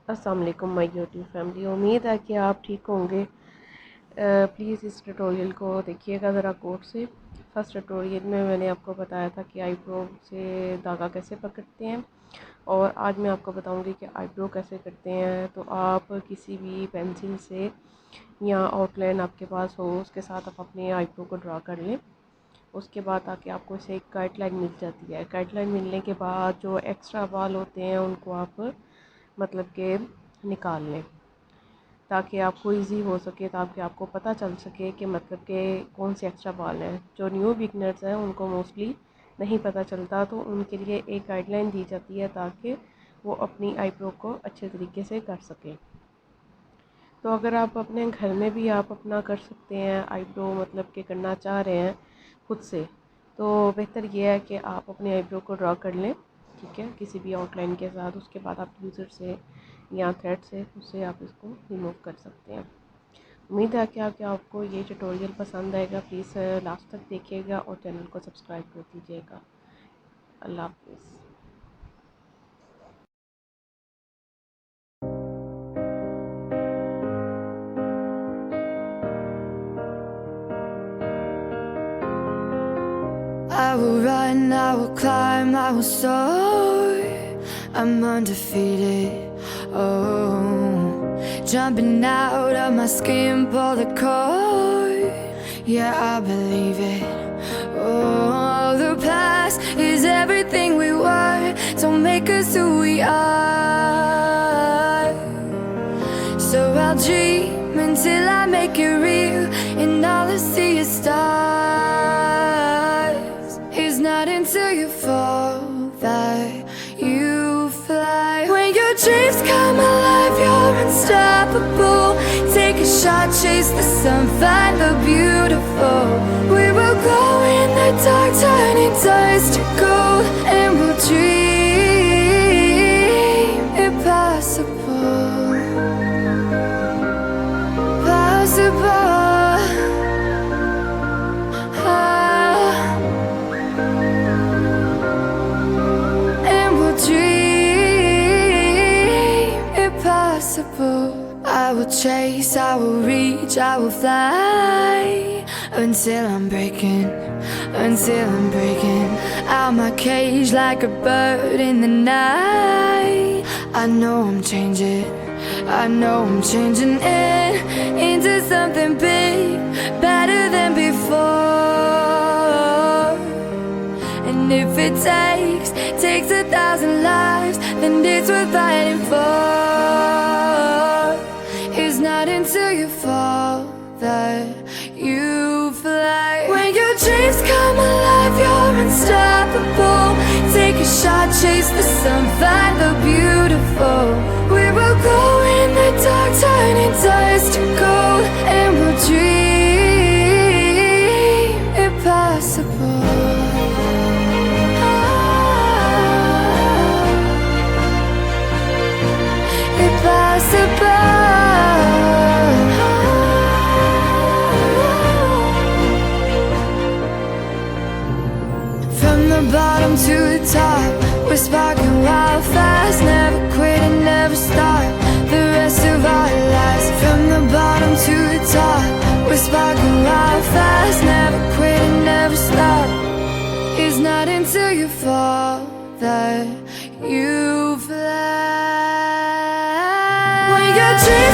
अस्सलाम वालेकुम my YouTube family. उम्मीद है कि आप ठीक होंगे। प्लीज़ इस ट्यूटोरियल को देखिएगा ज़रा गौर से। फर्स्ट ट्यूटोरियल में मैंने आपको बताया था कि आईब्रो से धागा कैसे पकड़ते हैं, और आज मैं आपको बताऊंगी कि आईब्रो कैसे करते हैं। तो आप किसी भी पेंसिल से या आउटलाइन आपके पास हो उसके साथ आप अपने आईब्रो को ड्रा कर लें। उसके बाद आके आपको इसे एक गाइडलाइन मिल जाती है। गाइडलाइन मिलने के बाद जो एक्स्ट्रा बाल होते हैं उनको आप मतलब कि निकाल लें, ताकि आपको इजी हो सके, ताकि आपको पता चल सके कि मतलब कि कौन से एक्स्ट्रा बाल हैं। जो न्यू बिगनर्स हैं उनको मोस्टली नहीं पता चलता, तो उनके लिए एक गाइडलाइन दी जाती है ताकि वो अपनी आईब्रो को अच्छे तरीके से कर सकें। तो अगर आप अपने घर में भी आप अपना कर सकते हैं आईब्रो, मतलब कि करना चाह रहे हैं खुद से, तो बेहतर ये है कि आप अपने आईब्रो को ड्रा कर लें, ठीक है, किसी भी आउटलाइन के साथ। उसके बाद आप यूज़र से या थ्रेड से उससे आप इसको रिमूव कर सकते हैं। उम्मीद है कि आपको ये ट्यूटोरियल पसंद आएगा। प्लीज़ लास्ट तक देखिएगा और चैनल को सब्सक्राइब कर दीजिएगा। अल्लाह हाफिज़। I will run, I will climb, I will soar. I'm undefeated. Oh, jumping out of my skin, pull the cord. Yeah, I believe it. Oh, the past is everything we were. Don't make us who we are. So I'll dream until I make it real, and all I see is stars. It's not until you fall that you fly. When your dreams come alive, you're unstoppable. Take a shot, chase the sun, find the beautiful. We will glow in the dark, turning dust to gold, and we'll dream impossible. Possible. And we'll dream impossible. I will chase, I will reach, I will fly until I'm breaking out my cage like a bird in the night. I know I'm changing it into something big, better than before. And if it takes 1,000 lives, then it's worth fighting for. It's not until you fall that you fly. When your dreams come alive, you're unstoppable. Take a shot, chase the sun, find the beautiful. We will go in the dark, turning dust to gold, and we'll dream impossible. Impossible. From the bottom to the top, we're sparking wild fast. Never quit and never stop the rest of our lives. From the bottom to the top, we're sparking wild fast. Never quit and never stop. It's not until you fall that you fly. When your dreams